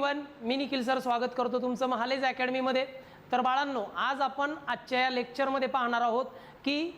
Everyone, मी Nikhil sir स्वागत करतो तुमचं महालेज अकॅडमीमध्ये। तर बाळांनो, आज आपण आजच्या या लेक्चरमध्ये पाहणार आहोत की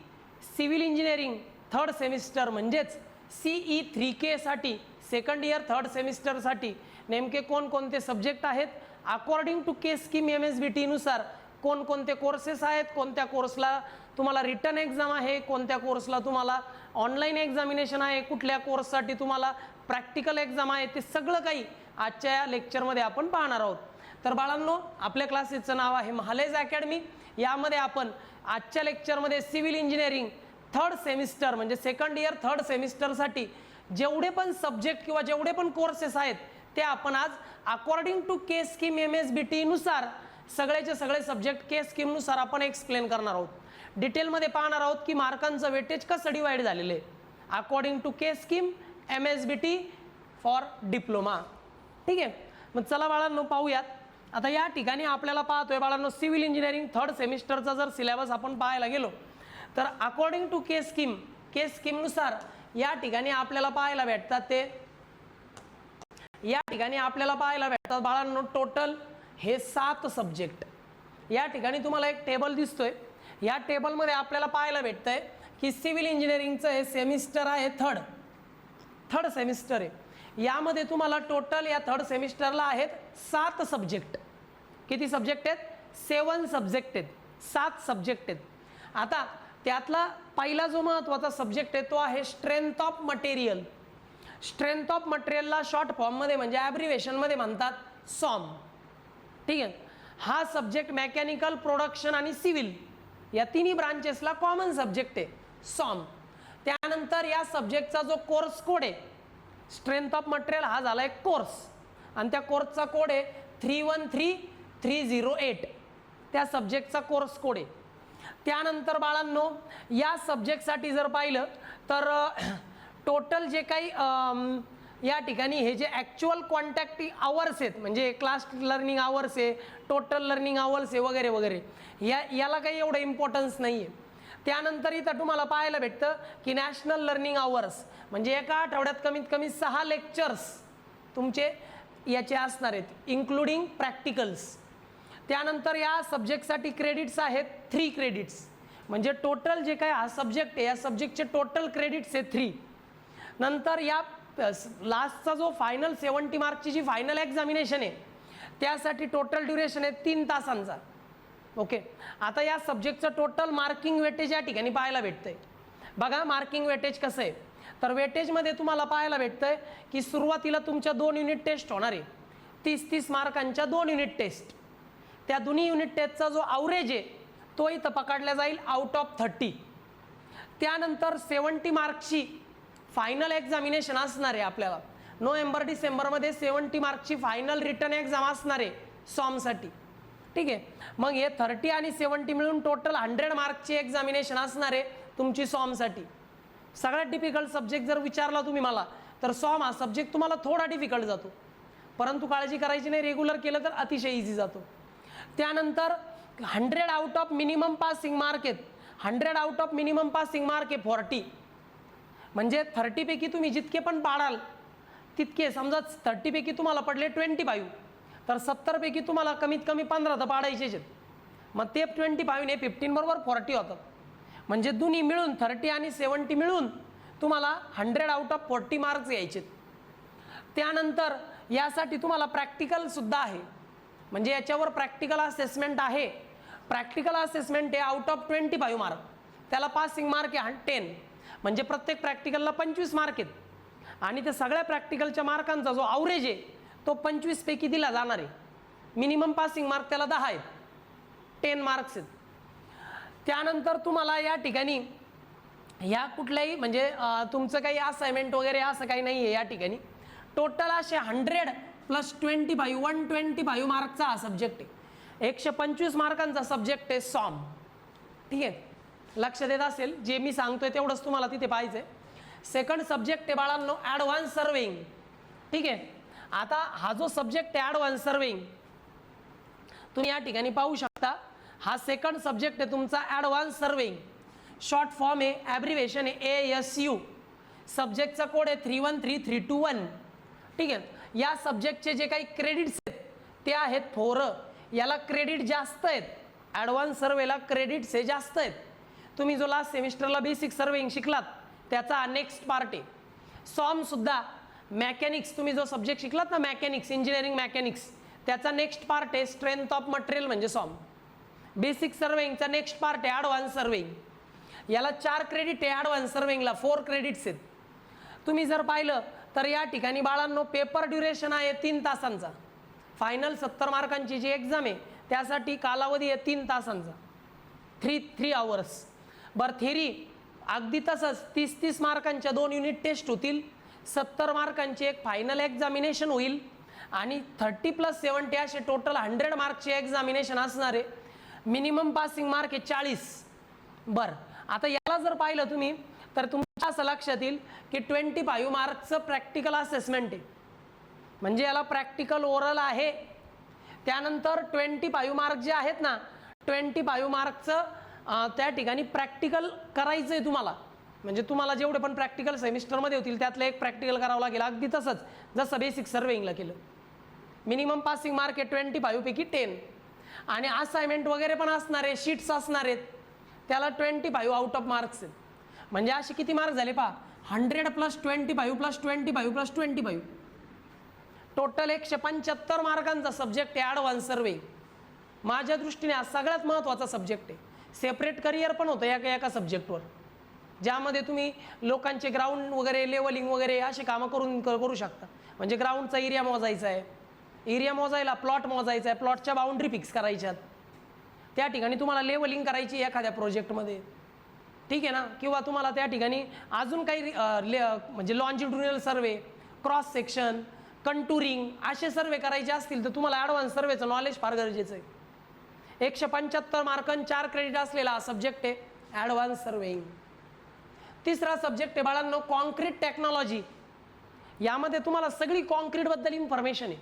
सिव्हिल इंजिनिअरिंग थर्ड सेमिस्टर म्हणजेच CE 3K साठी सेकंड इयर थर्ड सेमिस्टरसाठी नेमके कोणकोणते सब्जेक्ट आहेत, according to K scheme MSBT नुसार कोणकोणते कोर्सेस आहेत, कोणत्या कोर्सला तुम्हाला रिटर्न एग्जाम आहे, कोणत्या कोर्सला तुम्हाला ऑनलाईन एक्झामिनेशन आहे, कुठल्या कोर्ससाठी तुम्हाला प्रॅक्टिकल एग्जाम आहे, ते सगळं काही आजच्या या लेक्चरमध्ये आपण पाहणार आहोत। तर बाळांनो, आपल्या क्लासेसचं नाव आहे महालेज अकॅडमी। यामध्ये आपण आजच्या लेक्चरमध्ये सिव्हिल इंजिनिअरिंग थर्ड सेमिस्टर म्हणजे सेकंड इयर थर्ड सेमिस्टरसाठी जेवढे पण सब्जेक्ट किंवा जेवढे पण कोर्सेस आहेत ते आपण आज according to K scheme MSBT नुसार सगळेचे सगळे सब्जेक्ट के स्कीम नुसार आपण एक्सप्लेन करणार आहोत। डिटेलमध्ये पाहणार आहोत की मार्कांचं वेटेज कसं डिवाइड झालेलं आहे according to K scheme MSBT for diploma. ठीक आहे, मग चला बाळांनो पाहूयात। आता या ठिकाणी आपल्याला पाहतोय बाळांनो, सिव्हिल इंजिनिअरिंग थर्ड सेमिस्टरचा जर सिलेबस आपण पाहायला गेलो तर अकॉर्डिंग टू के स्कीम नुसार या ठिकाणी आपल्याला पाहायला भेटतात बाळांनो टोटल हे 7 सब्जेक्ट। या ठिकाणी तुम्हाला एक टेबल दिसतोय, या टेबलमध्ये आपल्याला पाहायला भेटतंय की सिव्हिल इंजिनिअरिंगचं हे सेमिस्टर आहे थर्ड सेमिस्टर आहे। यामध्ये तुम्हाला टोटल या थर्ड सेमिस्टरला आहेत 7 सब्जेक्ट। किती सब्जेक्ट आहेत? 7 सब्जेक्ट आहेत, 7 सब्जेक्ट आहेत। आता त्यातला पहिला जो महत्त्वाचा सब्जेक्ट आहे तो आहे strength of material. Strength of मटेरियलला शॉर्ट फॉर्ममध्ये म्हणजे ॲब्रिव्हिएशनमध्ये म्हणतात सॉम। ठीक आहे, हा सब्जेक्ट मेकॅनिकल, प्रोडक्शन आणि सिव्हिल या तिन्ही ब्रांचेसला कॉमन सब्जेक्ट आहे सॉम। त्यानंतर या सब्जेक्टचा जो कोर्स कोड आहे, स्ट्रेंथ ऑफ मटेरियल हा झाला एक कोर्स आणि त्या कोर्सचा कोड आहे 313308, त्या सब्जेक्टचा कोर्स कोड आहे। त्यानंतर बाळांनो, या सब्जेक्टसाठी जर पाहिलं तर टोटल जे काही या ठिकाणी हे जे ॲक्च्युअल कॉन्टॅक्ट आवर्स आहेत म्हणजे क्लास लर्निंग आवर्स आहे, टोटल लर्निंग आवर्स आहे वगैरे वगैरे, याला काही एवढं इम्पॉर्टन्स नाही आहे। त्यानंतर इथं तुम्हाला पाहायला भेटतं की नॅशनल लर्निंग आवर्स म्हणजे एका आठवड्यात कमीत कमी 6 लेक्चर्स तुमचे याचे असणार आहेत, इन्क्लुडिंग प्रॅक्टिकल्स। त्यानंतर या सब्जेक्टसाठी क्रेडिट्स आहेत 3 क्रेडिट्स, म्हणजे टोटल जे काय हा सब्जेक्ट आहे या सब्जेक्टचे टोटल क्रेडिट्स आहे 3। नंतर या लास्टचा जो फायनल 70 मार्कची जी फायनल एक्झामिनेशन आहे त्यासाठी टोटल ड्युरेशन आहे 3 तासांचा। ओके, आता या सब्जेक्टचं टोटल मार्किंग वेटेज या ठिकाणी पाहायला भेटतंय। बघा मार्किंग वेटेज कसं आहे, तर वेटेजमध्ये तुम्हाला पाहायला भेटतंय की सुरुवातीला तुमच्या 2 युनिट टेस्ट होणार आहे, 30-30 मार्कांच्या 2 युनिट टेस्ट। त्या दोन्ही युनिट टेस्टचा जो ॲव्हरेज आहे तो इथं पकडला जाईल आउट ऑफ 30। त्यानंतर 70 मार्कची फायनल एक्झामिनेशन असणार आहे आपल्याला नोव्हेंबर-डिसेंबरमध्ये 70 मार्कची फायनल रिटर्न एक्झाम असणार आहे सॉमसाठी। ठीक आहे, मग हे 30 आणि 70 मिळून टोटल 100 मार्कची एक्झामिनेशन असणार आहे तुमची सॉमसाठी। सगळ्यात डिफिकल्ट सब्जेक्ट जर विचारला तुम्ही मला तर सॉम हा सब्जेक्ट तुम्हाला थोडा डिफिकल्ट जातो, परंतु काळजी करायची नाही, रेग्युलर केलं तर अतिशय इझी जातो। त्यानंतर 100 out of minimum passing mark आहेत, 100 out of minimum passing mark आहे 40, म्हणजे 30 पैकी तुम्ही जितके पण पाडाल तितके, समजा 30 पैकी तुम्हाला पडले 25 तर 70 पैकी तुम्हाला कमीत कमी 15 तर पाडायचेच आहेत, मग ते 25 ने 15 बरोबर 40 होतात, म्हणजे दोन्ही मिळून 30 आणि 70 मिळून तुम्हाला 100 आउट ऑफ 40 मार्क्स यायचे। त्यानंतर यासाठी तुम्हाला प्रॅक्टिकलसुद्धा आहे, म्हणजे याच्यावर प्रॅक्टिकल असेसमेंट आहे। प्रॅक्टिकल असेसमेंट आहे आउट ऑफ 25 मार्क, त्याला पासिंग मार्क आहे 10, म्हणजे प्रत्येक प्रॅक्टिकलला 25 मार्क आहेत आणि त्या सगळ्या प्रॅक्टिकलच्या मार्कांचा जो ॲव्हरेज आहे तो 25 पैकी दिला जाणार आहे। मिनिमम पासिंग मार्क त्याला 10 आहेत, 10 मार्क्स आहेत। त्यानंतर तुम्हाला या ठिकाणी ह्या कुठल्याही म्हणजे तुमचं काही असाइनमेंट वगैरे असं काही नाही आहे, या ठिकाणी टोटल असे 100 + 25 125 मार्कचा हा सब्जेक्ट आहे, 125 मार्कांचा सब्जेक्ट आहे सॉम। ठीक आहे, लक्ष देत असेल, जे मी सांगतोय तेवढंच तुम्हाला तिथे पाहिजे। सेकंड सब्जेक्ट आहे बाळांनो ॲडव्हान्स सर्वेइंग। ठीक आहे, आता हा जो सब्जेक्ट आहे ॲडव्हान्स सर्वेइंग तुम्ही या ठिकाणी पाहू शकता, हा सेकंड सब्जेक्ट आहे तुमचा ॲडव्हान्स सर्वेइंग। शॉर्ट फॉर्म आहे, ॲब्रिव्हिएशन आहे ASU, सब्जेक्टचा कोड आहे 313321। ठीक आहे, या सब्जेक्टचे जे काही क्रेडिट्स आहेत ते आहेत 4. याला क्रेडिट जास्त आहेत, ॲडव्हान्स सर्वेला क्रेडिट्स हे जास्त आहेत. तुम्ही जो लास्ट सेमिस्टरला बेसिक सर्वेइंग शिकलात त्याचा नेक्स्ट पार्ट आहे. सॉमसुद्धा मॅकॅनिक्स, तुम्ही जो सब्जेक्ट शिकलात ना मॅकॅनिक्स, इंजिनिअरिंग मॅकॅनिक्स, त्याचा नेक्स्ट पार्ट आहे स्ट्रेंथ ऑफ मटेरियल म्हणजे सॉम. बेसिक सर्वेइंगचा नेक्स्ट पार्ट आहे ॲडव्हान्स सर्वेइंग. याला 4 क्रेडिट आहे, ॲडव्हान्स सर्वेइंगला 4 क्रेडिट्स आहेत. तुम्ही जर पाहिलं तर या ठिकाणी बाळांनो पेपर ड्युरेशन आहे 3 तासांचा. फायनल 70 मार्कांची जी एक्झाम आहे त्यासाठी कालावधी आहे 3 तासांचा, 3 hours. बरं थेरी अगदी तसंच 30 मार्कांच्या 2 युनिट टेस्ट होतील, 70 मार्कांची एक फायनल एक्झामिनेशन होईल आणि 30+70 असे टोटल 100 मार्कचे एक्झामिनेशन असणार आहे. मिनिमम पासिंग मार्क आहे 40. बरं आता याला जर पाहिलं तुम्ही तर तुमच्या असं लक्षात येईल की 25 मार्कचं प्रॅक्टिकल असेसमेंट आहे, म्हणजे याला प्रॅक्टिकल ओरल आहे. त्यानंतर 25 मार्क जे आहेत ना, 25 मार्कचं त्या ठिकाणी प्रॅक्टिकल करायचं आहे तुम्हाला. म्हणजे तुम्हाला जेवढे पण प्रॅक्टिकल सेमिस्टरमध्ये होतील त्यातलं एक प्रॅक्टिकल करावं लागेल, अगदी तसंच जसं बेसिक सर्वेइंगला केलं. मिनिमम पासिंग मार्क आहे 25 पैकी 10. आणि असाइनमेंट वगैरे पण असणार आहे, शीट्स असणार आहेत, त्याला 25 आउट ऑफ मार्क्स आहेत. म्हणजे असे किती मार्क झाले पहा, 100 + 25 + 25 + 25, टोटल 175 मार्कांचा सब्जेक्ट आहे ॲडव्हान्स सर्वे. माझ्या दृष्टीने हा सगळ्यात महत्त्वाचा सब्जेक्ट आहे. सेपरेट करिअर पण होतं एका सब्जेक्टवर, ज्यामध्ये तुम्ही लोकांचे ग्राउंड वगैरे लेवलिंग वगैरे असे कामं करू शकता. म्हणजे ग्राउंडचा एरिया मोजायचा आहे, एरिया मोजायला प्लॉट मोजायचा आहे, प्लॉटच्या बाउंड्री फिक्स करायच्यात, त्या ठिकाणी तुम्हाला लेवलिंग करायची एखाद्या प्रोजेक्टमध्ये, ठीक आहे ना. किंवा तुम्हाला त्या ठिकाणी अजून काही म्हणजे लॉन्जिट्युडिनल सर्वे, क्रॉस सेक्शन, कंटुरिंग असे सर्वे करायचे असतील तर तुम्हाला ॲडव्हान्स सर्वेचं नॉलेज फार गरजेचं आहे. 175 मार्कन 4 क्रेडिट असलेला हा सब्जेक्ट आहे ॲडव्हान्स सर्वेइंग. तिसरा सब्जेक्ट आहे बाळांनो कॉन्क्रीट टेक्नॉलॉजी. यामध्ये तुम्हाला सगळी कॉन्क्रीटबद्दल इन्फॉर्मेशन आहे.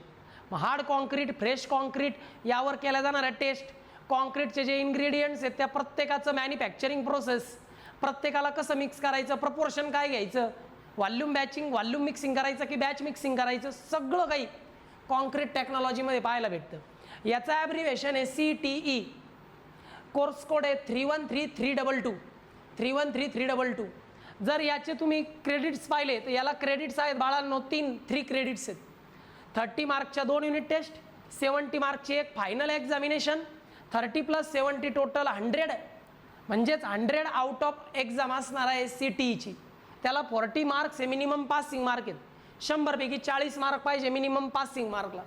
हार्ड कॉन्क्रीट, फ्रेश कॉन्क्रीट यावर केल्या जाणाऱ्या टेस्ट, कॉन्क्रीटचे जे इन्ग्रेडियंट्स आहेत त्या प्रत्येकाचं मॅन्युफॅक्चरिंग प्रोसेस, प्रत्येकाला कसं मिक्स करायचं, प्रपोर्शन काय घ्यायचं, व्हॉल्यूम व्हॉल्यूम मिक्सिंग करायचं की बॅच मिक्सिंग करायचं, सगळं काही कॉन्क्रीट टेक्नॉलॉजीमध्ये पाहायला भेटतं. याचं ॲब्रिव्हेशन आहे CTE. कोर्स कोड आहे 313322, 313322. जर याचे तुम्ही क्रेडिट्स पाहिले तर याला क्रेडिट्स आहेत बाळांनो 3 क्रेडिट्स आहेत. 30 मार्कच्या 2 युनिट टेस्ट, 70 मार्कची एक फायनल एक्झामिनेशन, 30+70 टोटल 100, म्हणजेच 100 आउट ऑफ एक्झाम असणार आहे CTEची. त्याला 40 मार्क्स हे मिनिमम पासिंग मार्क आहेत. 100 पैकी 40 मार्क पाहिजे मिनिमम पासिंग मार्कला.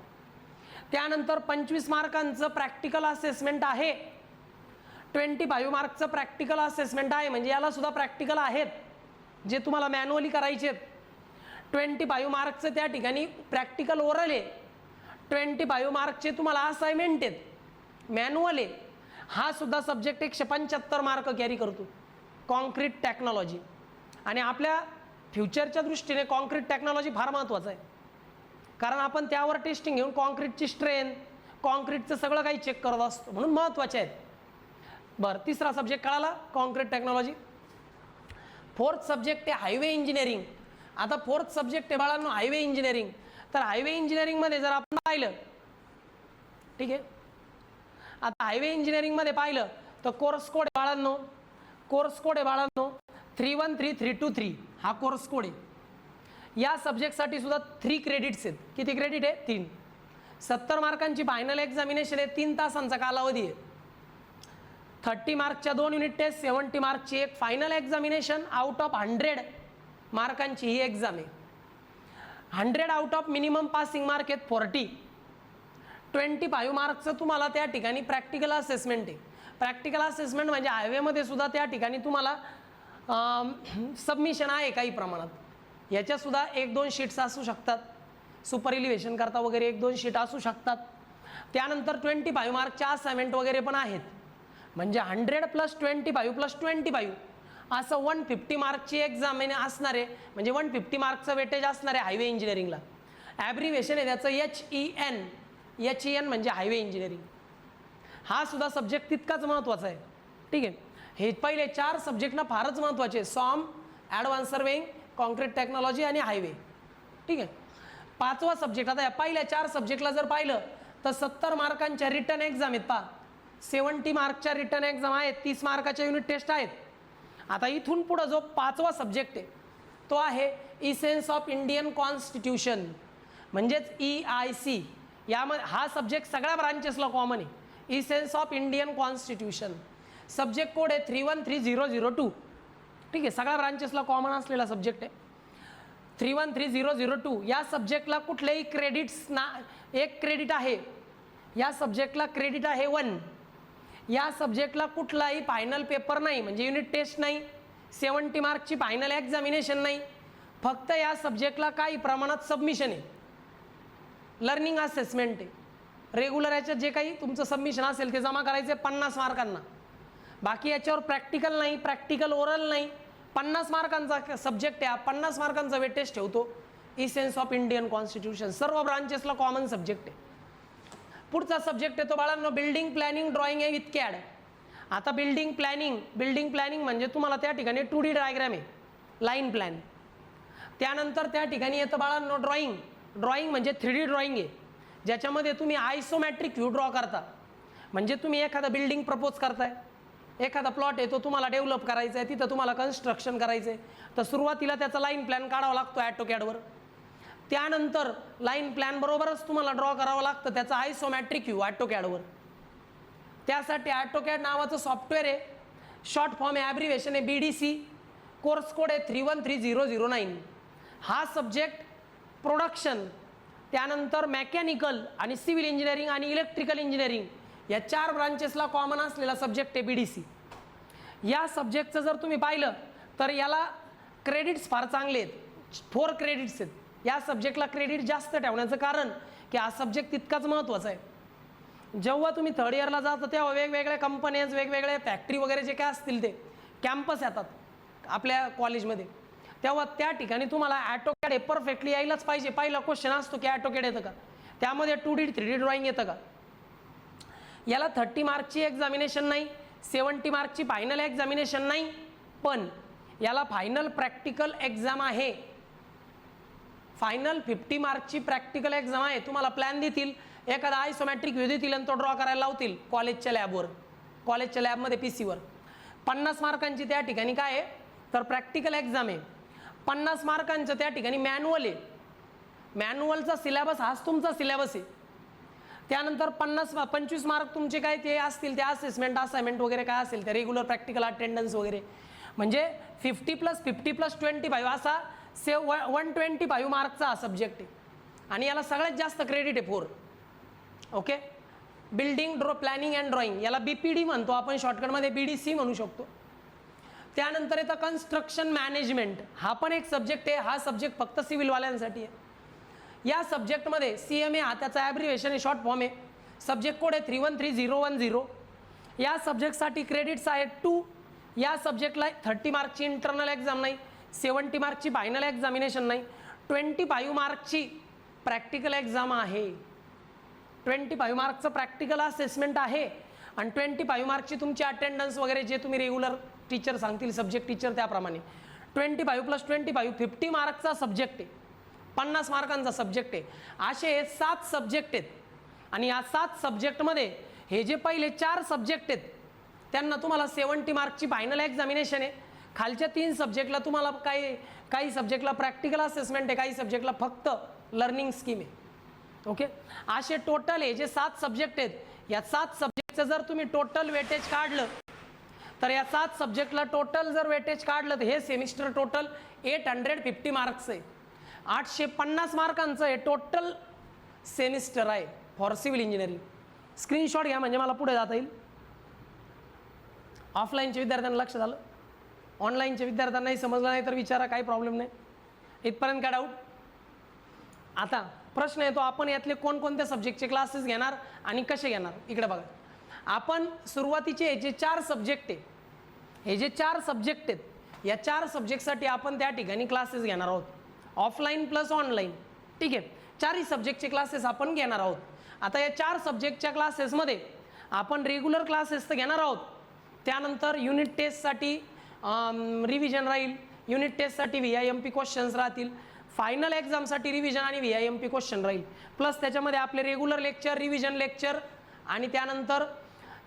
त्यानंतर 25 मार्कांचं प्रॅक्टिकल असेसमेंट आहे, 25 मार्कचं प्रॅक्टिकल असेसमेंट आहे. म्हणजे याला सुद्धा प्रॅक्टिकल आहेत जे तुम्हाला मॅन्युअली करायचे आहेत. 25 मार्कचं त्या ठिकाणी प्रॅक्टिकल ओरल आहे, 25 मार्कचे तुम्हाला असाइनमेंट आहेत मॅन्युअल आहे. हा सुद्धा सब्जेक्ट 175 मार्क कॅरी करतो कॉन्क्रीट टेक्नॉलॉजी. आणि आपल्या फ्युचरच्या दृष्टीने कॉन्क्रीट टेक्नॉलॉजी फार महत्त्वाचं आहे, कारण आपण त्यावर टेस्टिंग घेऊन कॉन्क्रीटची स्ट्रेंथ, कॉन्क्रीटचं सगळं काही चेक करत असतो, म्हणून महत्त्वाचे आहेत. बरं तिसरा सब्जेक्ट कळाला कॉन्क्रीट टेक्नॉलॉजी. 4th सब्जेक्ट आहे हायवे इंजिनिअरिंग. आता 4th सब्जेक्ट आहे बाळांनो हायवे इंजिनिअरिंग. तर हायवे इंजिनिअरिंगमध्ये जर आपण पाहिलं, ठीक आहे, आता हायवे इंजिनिअरिंगमध्ये पाहिलं तर कोर्स कोड आहे बाळांनो, कोर्स कोड आहे बाळांनो 313323. हा कोर्स कोड आहे. या सब्जेक्टसाठी सुद्धा 3 क्रेडिट्स आहेत. किती क्रेडिट आहे? 3. 70 मार्कांची फायनल एक्झामिनेशन आहे, 3 तासांचा कालावधी आहे. 30 मार्कच्या 2 युनिट टेस्ट, 70 मार्कची एक फायनल एक्झामिनेशन, आउट ऑफ 100 मार्कांची ही एक्झाम आहे. 100 out of minimum passing mark आहेत 40. 25 मार्कचं तुम्हाला त्या ठिकाणी प्रॅक्टिकल असेसमेंट आहे. प्रॅक्टिकल असेसमेंट म्हणजे हायवेमध्ये सुद्धा त्या ठिकाणी तुम्हाला सबमिशन आहे काही प्रमाणात. याच्यासुद्धा 1-2 शीट्स असू शकतात, सुपर इलिव्हेशन करता वगैरे 1-2 शीट असू शकतात. त्यानंतर 25 मार्कच्या असाइनमेंट वगैरे पण आहेत. म्हणजे 100 + 25 + 25 असं 150 मार्कची एक्झाम असणार आहे. म्हणजे 150 मार्कचं वेटेज असणार आहे हायवे इंजिनिअरिंगला. ॲब्रिव्हेशन आहे त्याचं HEN म्हणजे हायवे इंजिनिअरिंग. हा सुद्धा सब्जेक्ट तितकाच महत्त्वाचा आहे, ठीक आहे. हे पहिले 4 सब्जेक्टना फारच महत्त्वाचे, सॉम, ॲडव्हान्स सर्वेइंग, कॉन्क्रीट टेक्नॉलॉजी आणि हायवे, ठीक आहे. 5वा सब्जेक्ट, आता या पहिल्या 4 सब्जेक्टला जर पाहिलं तर 70 मार्कांच्या रिटर्न एक्झाम आहेत पहा, 70 मार्कच्या रिटर्न एक्झाम आहेत, 30 मार्काच्या युनिट टेस्ट आहेत. आता इथून पुढं जो 5वा सब्जेक्ट आहे तो आहे इसेन्स ऑफ इंडियन कॉन्स्टिट्यूशन, म्हणजेच EIC. यामध्ये हा सब्जेक्ट सगळ्या ब्रांचेसला कॉमन आहे, essence of Indian constitution. Subject code आहे 313002. ठीक आहे, सगळ्या ब्रांचेसला कॉमन असलेला सब्जेक्ट आहे 313002. या सब्जेक्टला कुठलेही क्रेडिट्स एक क्रेडिट आहे, या सब्जेक्टला क्रेडिट आहे 1. या सब्जेक्टला कुठलाही फायनल पेपर नाही, म्हणजे युनिट टेस्ट नाही, 70 मार्कची फायनल एक्झामिनेशन नाही. फक्त या सब्जेक्टला काही प्रमाणात सबमिशन आहे, लर्निंग असेसमेंट आहे. रेग्युलर याच्यात जे काही तुमचं सबमिशन असेल ते जमा करायचे 50 मार्कांना. बाकी याच्यावर प्रॅक्टिकल नाही, प्रॅक्टिकल ओरल नाही. 50 मार्कांचा सब्जेक्ट आहे, 50 मार्कांचा वेटेज ठेवतो इसेन्स ऑफ इंडियन कॉन्स्टिट्यूशन. सर्व ब्रांचेसला कॉमन सब्जेक्ट आहे. पुढचा सब्जेक्ट आहे तो बाळांनो बिल्डिंग प्लॅनिंग ड्रॉइंग आहे विथ कॅड. आता बिल्डिंग प्लॅनिंग म्हणजे तुम्हाला त्या ठिकाणी 2D डायग्राम आहे, लाईन प्लॅन. त्यानंतर त्या ठिकाणी येतं बाळांनो ड्रॉइंग म्हणजे 3D ड्रॉइंग आहे, ज्याच्यामध्ये तुम्ही आयसोमॅट्रिक व्ह्यू ड्रॉ करता. म्हणजे तुम्ही एखादा बिल्डिंग प्रपोज करताय, एखादा प्लॉट आहे तो तुम्हाला डेव्हलप करायचा आहे, तिथं तुम्हाला कन्स्ट्रक्शन करायचं आहे, तर सुरुवातीला त्याचा लाईन प्लॅन काढावा लागतो AutoCADवर. त्यानंतर लाईन प्लॅन बरोबरच तुम्हाला ड्रॉ करावं लागतं त्याचा आयसोमॅट्रिक व्ह्यू AutoCADवर. त्यासाठी AutoCAD नावाचं सॉफ्टवेअर आहे, शॉर्ट फॉर्म आहे, ॲब्रिव्हिएशन आहे BDC. कोर्स कोड आहे 313009. हा सब्जेक्ट प्रोडक्शन, त्यानंतर मेकॅनिकल आणि सिव्हिल इंजिनिअरिंग आणि इलेक्ट्रिकल इंजिनिअरिंग या 4 ब्रांचेसला कॉमन असलेला सब्जेक्ट आहे BDC. या सब्जेक्टचं जर तुम्ही पाहिलं तर याला क्रेडिट्स फार चांगले आहेत, 4 क्रेडिट्स आहेत. या सब्जेक्टला क्रेडिट जास्त ठेवण्याचं कारण की हा सब्जेक्ट तितकाच महत्त्वाचा आहे. जेव्हा तुम्ही 3rd इयरला जाता तेव्हा वेगवेगळ्या कंपन्याज, वेगवेगळे फॅक्टरी वगैरे जे काय असतील ते कॅम्पस येतात आपल्या कॉलेजमध्ये, तेव्हा त्या ठिकाणी तुम्हाला AutoCAD हे परफेक्टली यायलाच पाहिजे. पहिला क्वेश्चन असतो की AutoCAD येतं का, त्यामध्ये 2D 3D ड्रॉइंग येतं का. याला 30 मार्कची एक्झामिनेशन नाही, 70 मार्कची फायनल एक्झामिनेशन नाही, पण याला फायनल प्रॅक्टिकल एक्झाम आहे. फायनल 50 मार्कची प्रॅक्टिकल एक्झाम आहे. तुम्हाला प्लॅन देतील, एखादा आयसोमॅट्रिक व्ह्यू देतील आणि तो ड्रॉ करायला लावतील कॉलेजच्या लॅबवर, कॉलेजच्या लॅबमध्ये PCवर. 50 मार्कांची त्या ठिकाणी काय आहे तर प्रॅक्टिकल एक्झाम आहे. 50 मार्कांचं त्या ठिकाणी मॅन्युअल आहे. मॅन्युअलचा सिलेबस हाच तुमचा सिलेबस आहे. त्यानंतर 25 मार्क तुमचे काय ते असतील, ते असेसमेंट असाइनमेंट वगैरे काय असेल ते रेग्युलर प्रॅक्टिकल अटेंडन्स वगैरे, म्हणजे 50+50+25 असा 125 मार्कचा हा सब्जेक्ट आहे. आणि याला सगळ्यात जास्त क्रेडिट आहे 4. Okay, building planning and drawing, याला BPD म्हणतो आपण, शॉर्टकटमध्ये BDC म्हणू शकतो. त्यानंतर येतं कन्स्ट्रक्शन मॅनेजमेंट, हा पण एक सब्जेक्ट आहे. हा सब्जेक्ट फक्त सिव्हिलवाल्यांसाठी आहे. या सब्जेक्टमध्ये CMA हा त्याचा ॲब्रिव्हिएशन आहे, शॉर्ट फॉर्म आहे. सब्जेक्ट कोड आहे 313010. या सब्जेक्टसाठी क्रेडिट्स आहेत 2. या सब्जेक्टला 30 मार्कची इंटरनल एक्झाम नाही, 70 मार्कची फायनल एक्झामिनेशन नाही, 25 मार्कची प्रॅक्टिकल एक्झाम आहे. 25 मार्कचं प्रॅक्टिकल असेसमेंट आहे आणि 25 मार्कची तुमची अटेंडन्स वगैरे जे तुम्ही रेग्युलर टीचर सांगतील, सब्जेक्ट टीचर, त्याप्रमाणे 25+25 50 मार्कचा सब्जेक्ट आहे, 50 मार्कांचा सब्जेक्ट आहे. असे 7 सब्जेक्ट आहेत. आणि या 7 सब्जेक्टमध्ये हे जे पहिले 4 सब्जेक्ट आहेत त्यांना तुम्हाला 70 मार्कची फायनल एक्झामिनेशन आहे. खालच्या 3 सब्जेक्टला तुम्हाला काही सब्जेक्टला प्रॅक्टिकल असेसमेंट आहे, काही सब्जेक्टला फक्त लर्निंग स्कीम आहे. ओके, असे टोटल हे जे 7 सब्जेक्ट आहेत, या 7 सब्जेक्टचं जर तुम्ही टोटल वेटेज काढलं तर या 7 सब्जेक्टला टोटल जर वेटेज काढलं तर हे सेमिस्टर टोटल 850 मार्क्स आहे. 850 मार्कांचं हे टोटल सेमिस्टर आहे फॉर सिव्हिल इंजिनिअरिंग. स्क्रीनशॉट घ्या म्हणजे मला पुढे जाता येईल. ऑफलाईनच्या विद्यार्थ्यांना लक्ष झालं, ऑनलाईनच्या विद्यार्थ्यांनाही समजलं नाही तर विचारा, काही प्रॉब्लेम नाही. इथपर्यंत काय डाऊट. आता प्रश्न येतो, आपण यातले कोणकोणत्या सब्जेक्टचे क्लासेस घेणार आणि कसे घेणार. इकडे बघा, आपण सुरुवातीचे जे 4 सब्जेक्ट आहे, हे जे 4 सब्जेक्ट आहेत, या 4 सब्जेक्टसाठी आपण त्या ठिकाणी क्लासेस घेणार आहोत, ऑफलाईन प्लस ऑनलाईन. ठीक आहे, 4ही सब्जेक्टचे क्लासेस आपण घेणार आहोत. आता या 4 सब्जेक्टच्या क्लासेसमध्ये आपण रेग्युलर क्लासेस तर घेणार आहोत, त्यानंतर युनिट टेस्टसाठी रिव्हिजन राहील, युनिट टेस्टसाठी VIMP क्वेश्चन्स राहतील, फायनल एक्झामसाठी रिव्हिजन आणि VIMP क्वेश्चन राहील, प्लस त्याच्यामध्ये आपले रेग्युलर लेक्चर, रिव्हिजन लेक्चर आणि त्यानंतर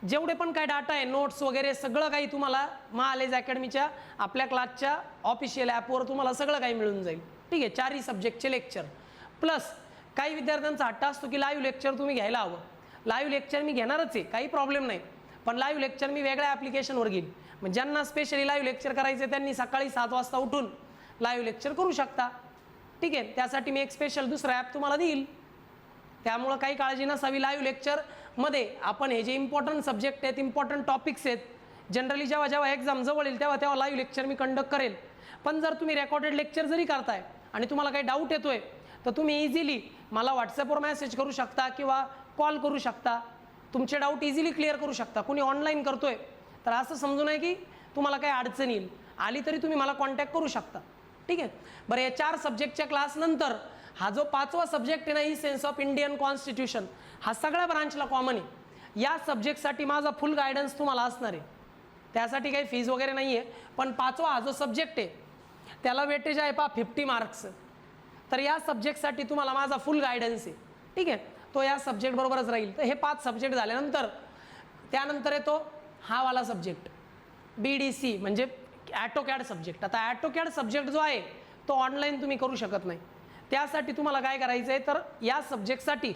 जेवढे पण काय डाटा आहे, नोट्स वगैरे सगळं काही तुम्हाला महालेज अकॅडमीच्या आपल्या क्लासच्या ऑफिशियल ॲपवर तुम्हाला सगळं काही मिळून जाईल. ठीक आहे, चारही सब्जेक्टचे लेक्चर. प्लस काही विद्यार्थ्यांचा हट्ट असतो की लाईव्ह लेक्चर तुम्ही घ्यायला हवं. लाईव्ह लेक्चर मी घेणारच आहे, काही प्रॉब्लेम नाही, पण लाईव्ह लेक्चर मी वेगळ्या ॲप्लिकेशनवर घेईन. मग ज्यांना स्पेशली लाईव्ह लेक्चर करायचे त्यांनी सकाळी 7 वाजता उठून लाईव्ह लेक्चर करू शकता. ठीक आहे, त्यासाठी मी एक स्पेशल दुसरा ॲप तुम्हाला देईल. त्यामुळं काही काळजी नसावी. लाईव्ह लेक्चरमध्ये आपण हे जे इम्पॉर्टंट सब्जेक्ट आहेत, इम्पॉर्टंट टॉपिक्स आहेत, जनरली जेव्हा जेव्हा एक्झाम जवळ येईल तेव्हा तेव्हा लाईव्ह लेक्चर मी कंडक्ट करेल. पण जर तुम्ही रेकॉर्डेड लेक्चर जरी करताय आणि तुम्हाला काही डाऊट येतोय तर तुम्ही इझिली मला व्हॉट्सअपवर मेसेज करू शकता किंवा कॉल करू शकता. तुमचे डाऊट इझिली क्लिअर करू शकता. कुणी ऑनलाईन करतोय तर असं समजू नये की तुम्हाला काही अडचण येईल. आली तरी तुम्ही मला कॉन्टॅक्ट करू शकता. ठीक आहे. बरं, या 4 सब्जेक्टच्या क्लासनंतर हा जो 5वा सब्जेक्ट आहे ना, इसेन्स ऑफ इंडियन कॉन्स्टिट्यूशन, हा सगळ्या ब्रांचला कॉमन आहे. या सब्जेक्टसाठी माझा फुल गायडन्स तुम्हाला असणार आहे. त्यासाठी काही फीज वगैरे नाही आहे. पण 5वा हा जो सब्जेक्ट आहे त्याला वेटेज आहे 50 मार्क्स. तर या सब्जेक्टसाठी तुम्हाला माझा फुल गायडन्स आहे. ठीक आहे, तो या सब्जेक्ट बरोबरच राहील. तर हे 5 सब्जेक्ट झाल्यानंतर त्यानंतर येतो हा वाला सब्जेक्ट BDC म्हणजे ॲटोकॅड सब्जेक्ट. आता ॲटोकॅड सब्जेक्ट जो आहे तो ऑनलाईन तुम्ही करू शकत नाही. त्यासाठी तुम्हाला काय करायचं आहे, तर या सब्जेक्टसाठी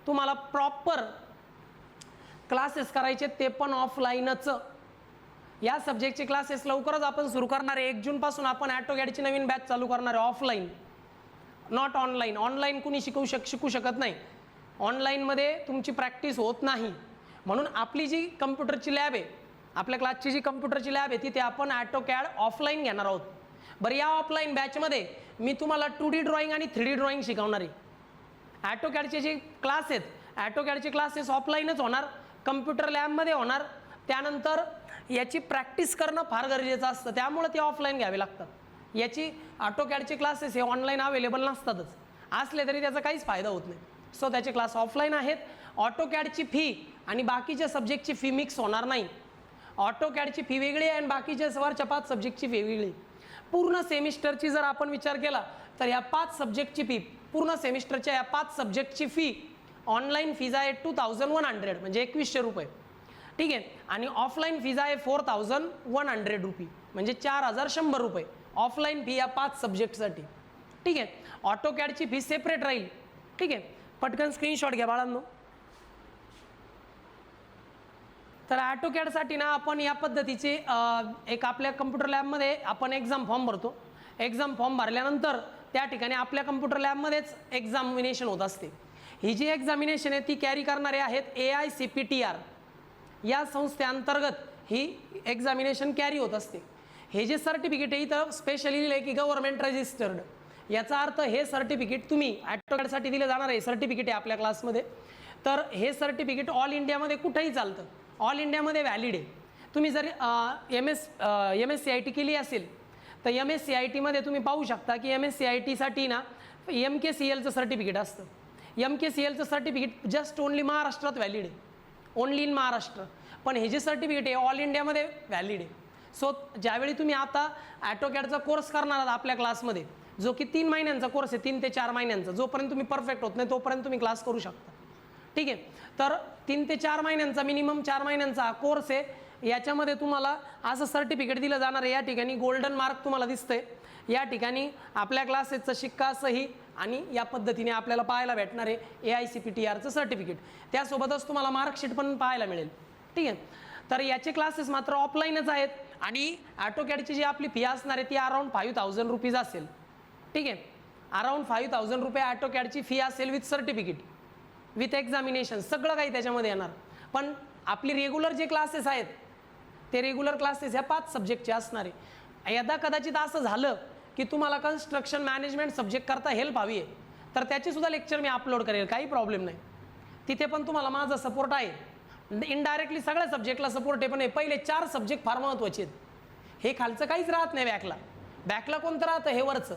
तुम्हाला प्रॉपर क्लासेस करायचे, ते पण ऑफलाईनच. या सब्जेक्टचे क्लासेस लवकरच आपण सुरू करणार आहे. 1 जूनपासून आपण ॲटोकॅडची नवीन बॅच चालू करणार आहे, ऑफलाईन, नॉट ऑनलाईन. ऑनलाईन कुणी शिकू शकत नाही. ऑनलाईनमध्ये तुमची प्रॅक्टिस होत नाही. म्हणून आपली जी कम्प्युटरची लॅब आहे, आपल्या क्लासची जी कम्प्युटरची लॅब आहे, तिथे आपण ॲटोकॅड ऑफलाईन घेणार आहोत. बरं, या ऑफलाईन बॅचमध्ये मी तुम्हाला 2D ड्रॉइंग आणि 3D ड्रॉइंग शिकवणार आहे. ॲटोकॅडचे जे क्लास आहेत, ॲटोकॅडचे क्लासेस ऑफलाईनच होणार, कम्प्युटर लॅबमध्ये होणार. त्यानंतर याची प्रॅक्टिस करणं फार गरजेचं असतं, त्यामुळे ते ऑफलाईन घ्यावे लागतात. याची ऑटोकॅडचे क्लासेस हे ऑनलाईन अवेलेबल नसतातच. असले तरी त्याचा काहीच फायदा होत नाही. सो त्याचे क्लास ऑफलाईन आहेत. ऑटोकॅडची फी आणि बाकीच्या सब्जेक्टची फी मिक्स होणार नाही. ऑटोकॅडची फी वेगळी आहे आणि बाकीच्या वरच्या 5 सब्जेक्टची फी वेगळी. पूर्ण सेमिस्टरची जर आपण विचार केला तर या 5 सब्जेक्टची फी, पूर्ण सेमिस्टरच्या या 5 सब्जेक्टची फी ऑनलाईन फीज आहे 2100 म्हणजे 2100 रुपये. ठीक आहे, आणि ऑफलाईन फीज आहे 4100 रुपये म्हणजे 4100 रुपये ऑफलाईन फी या 5 सब्जेक्टसाठी. ठीक आहे, ऑटोकॅडची फी सेपरेट राहील. ठीक आहे, पटकन स्क्रीनशॉट घ्या बाळांनो. तर ॲटोकॅडसाठी ना आपण या पद्धतीचे एक आपल्या कम्प्युटर लॅबमध्ये आपण एक्झाम फॉर्म भरतो. एक्झाम फॉर्म भरल्यानंतर त्या ठिकाणी आपल्या कम्प्युटर लॅबमध्येच एक्झामिनेशन होत असते. ही जी एक्झामिनेशन आहे ती कॅरी करणारे आहेत AICPTR या संस्थेअंतर्गत ही एक्झामिनेशन कॅरी होत असते. हे जे सर्टिफिकेट आहे इथं स्पेशली लिहिलं आहे की गव्हर्नमेंट रजिस्टर्ड. याचा अर्थ हे सर्टिफिकेट तुम्ही ॲटोकॅडसाठी दिलं जाणार आहे सर्टिफिकेट आहे आपल्या क्लासमध्ये. तर हे सर्टिफिकेट ऑल इंडियामध्ये कुठेही चालतं, ऑल इंडियामध्ये व्हॅलिड आहे. तुम्ही जर MSCIT केली असेल तर MSCITमध्ये तुम्ही पाहू शकता की MSCITसाठी ना MKCLचं सर्टिफिकेट असतं. MKCLचं सर्टिफिकेट जस्ट ओनली महाराष्ट्रात व्हॅलिड आहे, ओनली इन महाराष्ट्र. पण हे जे सर्टिफिकेट आहे ऑल इंडियामध्ये व्हॅलिड आहे. सो ज्यावेळी तुम्ही आता ॲटोकॅडचा कोर्स करणार आहात आपल्या क्लासमध्ये, जो की 3 महिन्यांचा कोर्स आहे, 3 ते 4 महिन्यांचा, जोपर्यंत तुम्ही परफेक्ट होत नाही तोपर्यंत तुम्ही क्लास करू शकता. ठीक आहे, तर 3 ते 4 महिन्यांचा, मिनिमम 4 महिन्यांचा हा कोर्स आहे. याच्यामध्ये तुम्हाला असं सर्टिफिकेट दिलं जाणार आहे. या ठिकाणी गोल्डन मार्क तुम्हाला दिसतंय. या ठिकाणी आपल्या क्लासेसचा शिक्का, सही आणि या पद्धतीने आपल्याला पाहायला भेटणार आहे AICPTRचं सर्टिफिकेट. त्यासोबतच तुम्हाला मार्कशीट पण पाहायला मिळेल. ठीक आहे, तर याचे क्लासेस मात्र ऑफलाईनच आहेत आणि ॲटोकॅडची जी आपली फी असणार आहे ती अराउंड 5000 रुपीज असेल. ठीक आहे, अराउंड 5000 रुपये ॲटोकॅडची फी असेल विथ सर्टिफिकेट, विथ एक्झामिनेशन, सगळं काही त्याच्यामध्ये येणार. पण आपली रेग्युलर जे क्लासेस आहेत ते रेग्युलर क्लासेस ह्या 5 सब्जेक्टचे असणार आहे. यदा कदाचित असं झालं की तुम्हाला कन्स्ट्रक्शन मॅनेजमेंट सब्जेक्ट करता हेल्प हवी आहे तर त्याचीसुद्धा लेक्चर मी अपलोड करेल, काही प्रॉब्लेम नाही. तिथे पण तुम्हाला माझा सपोर्ट आहे. इनडायरेक्टली सगळ्या सब्जेक्टला सपोर्ट आहे, पण हे पहिले 4 सब्जेक्ट फार महत्त्वाचे आहेत. हे खालचं काहीच राहत नाही बॅकला. बॅकला कोणतं राहतं, हे वरचं.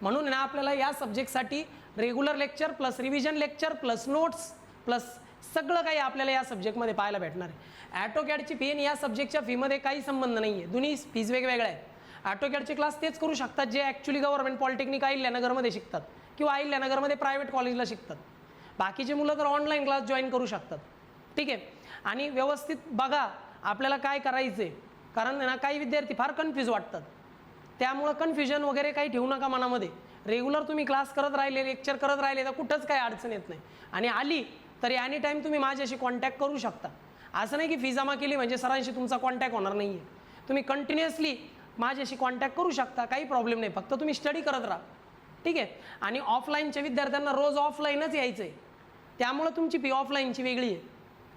म्हणून ना आपल्याला या सब्जेक्टसाठी regular lecture plus revision lecture plus notes plus सगळं काही आपल्याला या सब्जेक्टमध्ये पाहायला भेटणार आहे. ॲटोकॅडची फी आणि या सब्जेक्टच्या फीमध्ये काही संबंध नाही आहे, दोन्ही फीज वेगवेगळ्या आहेत. ऑटोकॅडचे क्लास तेच करू शकतात जे ॲक्च्युली गव्हर्नमेंट पॉलिटेक्निक अहिल्यानगरमध्ये शिकतात किंवा अहिल्यानगरमध्ये प्रायव्हेट कॉलेजला शिकतात. बाकीचे मुलं तर ऑनलाईन क्लास जॉईन करू शकतात. ठीक आहे. आणि व्यवस्थित बघा आपल्याला काय करायचं आहे, कारण ना काही विद्यार्थी फार कन्फ्यूज वाटतात. त्यामुळं कन्फ्युजन वगैरे काही ठेवू नका मनामध्ये. रेग्युलर तुम्ही क्लास करत राहिले, लेक्चर करत राहिले तर कुठंच काही अडचण येत नाही. आणि आली तरी एनी टाईम तुम्ही माझ्याशी कॉन्टॅक्ट करू शकता. असं नाही की फी जमा केली म्हणजे सरांशी तुमचा कॉन्टॅक्ट होणार नाही आहे. तुम्ही कंटिन्युअसली माझ्याशी कॉन्टॅक्ट करू शकता, काही प्रॉब्लेम नाही. फक्त तुम्ही स्टडी करत राहा. ठीक आहे. आणि ऑफलाईनच्या विद्यार्थ्यांना रोज ऑफलाईनच यायचं आहे, त्यामुळं तुमची फी ऑफलाईनची वेगळी आहे.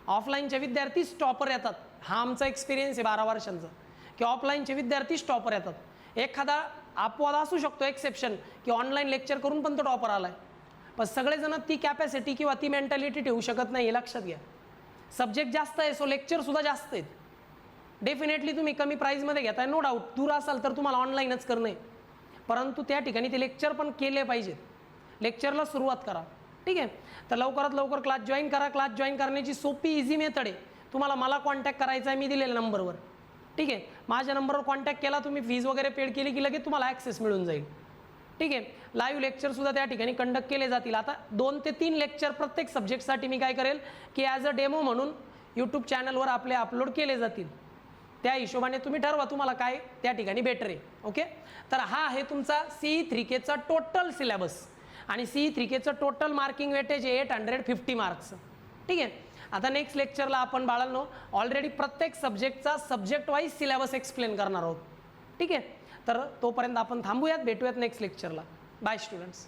ऑफलाईनचे विद्यार्थी स्टॉपर येतात. हा आमचा एक्सपिरियन्स आहे 12 वर्षांचा, की ऑफलाईनचे विद्यार्थी स्टॉपर येतात. एखादा अपवाद असू शकतो एक्सेप्शन, की ऑनलाईन लेक्चर करून पण तो टॉपर आला आहे, पण सगळेजण ती कॅपॅसिटी किंवा ती मेंटॅलिटी ठेवू शकत नाही, हे लक्षात घ्या. सब्जेक्ट जास्त आहे सो लेक्चरसुद्धा जास्त आहेत. डेफिनेटली तुम्ही कमी प्राईजमध्ये घेताय, नो डाऊट. दूर असाल तर तुम्हाला ऑनलाईनच करणं आहे, परंतु त्या ठिकाणी ते लेक्चर पण केले पाहिजेत. लेक्चरला सुरुवात करा. ठीक आहे. तर लवकरात लवकर क्लास जॉईन करा. क्लास जॉईन करण्याची सोपी इझी मेथड आहे. तुम्हाला मला कॉन्टॅक्ट करायचा आहे मी दिलेल्या नंबरवर. ठीक आहे. माझ्या नंबरवर कॉन्टॅक्ट केला, तुम्ही फीज वगैरे पेड केली की लगेच तुम्हाला ॲक्सेस मिळून जाईल. ठीक आहे. लाईव्ह लेक्चरसुद्धा त्या ठिकाणी कंडक्ट केले जातील. आता 2 ते 3 लेक्चर प्रत्येक सब्जेक्टसाठी मी काय करेल की ॲज अ डेमो म्हणून यूट्यूब चॅनलवर आपले अपलोड केले जातील. त्या हिशोबाने तुम्ही ठरवा तुम्हाला काय त्या ठिकाणी बेटर आहे. ओके. तर हा आहे तुमचा CE3Kचा टोटल सिलेबस. आणि CE3Kचं टोटल मार्किंग वेटेज आहे 850 मार्क्स. ठीक आहे. आता नेक्स्ट लेक्चरला आपण बाळांनो ऑलरेडी प्रत्येक सब्जेक्टचा सब्जेक्ट वाईज सिलेबस एक्सप्लेन करणार आहोत. ठीक आहे. तर तोपर्यंत आपण थांबूयात, भेटूयात नेक्स्ट लेक्चरला. By students.